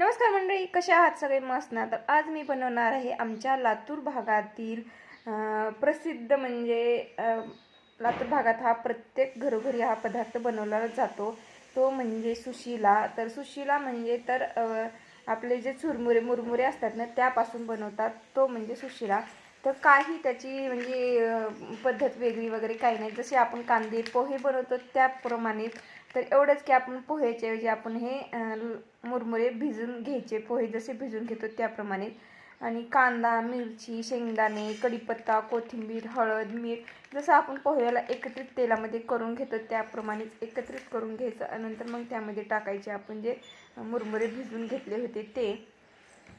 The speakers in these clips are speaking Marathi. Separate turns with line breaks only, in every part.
नमस्कार मंडळी, कशा आहात सगळे? मस्त ना. तर आज मी बनवणार आहे आमच्या लातूर भागातील प्रसिद्ध लातूर भागात हा प्रत्येक घरोघरी हा पदार्थ बनवला जातो, तो म्हणजे सुशिला. तर सुशिला म्हणजे आपले जे चुरमुरे मुरमुरे असतात ना त्यापासून बनवतात, तो म्हणजे सुशिला. तर काही त्याची पद्धत वेगळी वगैरे काही नाही, जसे आपण कांदे पोहे बनवतो त्याप्रमाणे. तर एवढंच की आपण पोह्याच्या ऐवजी आपण हे मुरमुरे भिजून घ्यायचे, पोहे जसे भिजून घेतो त्याप्रमाणे. आणि कांदा, मिरची, शेंगदाणे, कढीपत्ता, कोथिंबीर, हळद, मीठ जसं आपण पोह्याला एकत्रित तेलामध्ये करून घेतो त्याप्रमाणेच एकत्रित करून घ्यायचं. आणि नंतर मग त्यामध्ये टाकायचे आपण जे मुरमुरे भिजून घेतले होते ते.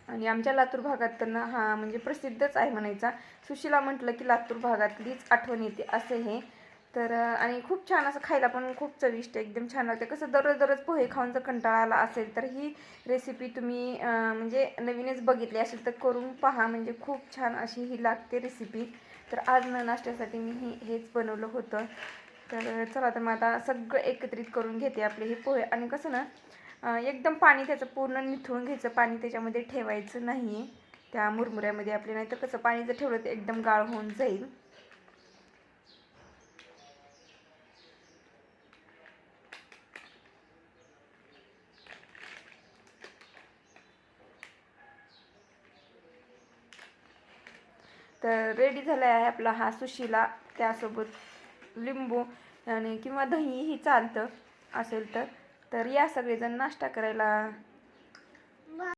आणि आमच्या लातूर भागात तर ना हा प्रसिद्धच आहे म्हणायचा. सुशिला म्हटलं की लातूर भागातलीच आठवण येते असे हे. तर आणि खूप छान असं खायला पण खूप चविष्ट एकदम छान लागते. कसं दररोज दररोज पोहे खाऊन जर कंटाळा आला असेल तर ही रेसिपी तुम्ही नवीनच बघितली असेल तर करून पहा, खूप छान अशी ही लागते रेसिपी. तर आज नाश्त्यासाठी मी हेच बनवलं होतं. तर चला, तर मग आता सगळं एकत्रित करून घेते आपले हे पोहे. आणि कसं ना एकदम पाणी त्याचं पूर्ण निथळून घ्यायचं, पाणी त्याच्यामध्ये ठेवायचं नाही त्या मुरमुऱ्यामध्ये आपले, नाही तर कसं पाणी जर ठेवलं तर एकदम गाळ होऊन जाईल. तर रेडी झाला आहे आपला हा सुशिला. त्यासोबत लिंबू आणि किंवा दहीही चालतं असेल तर. तर या सगळेजण नाश्ता करायला.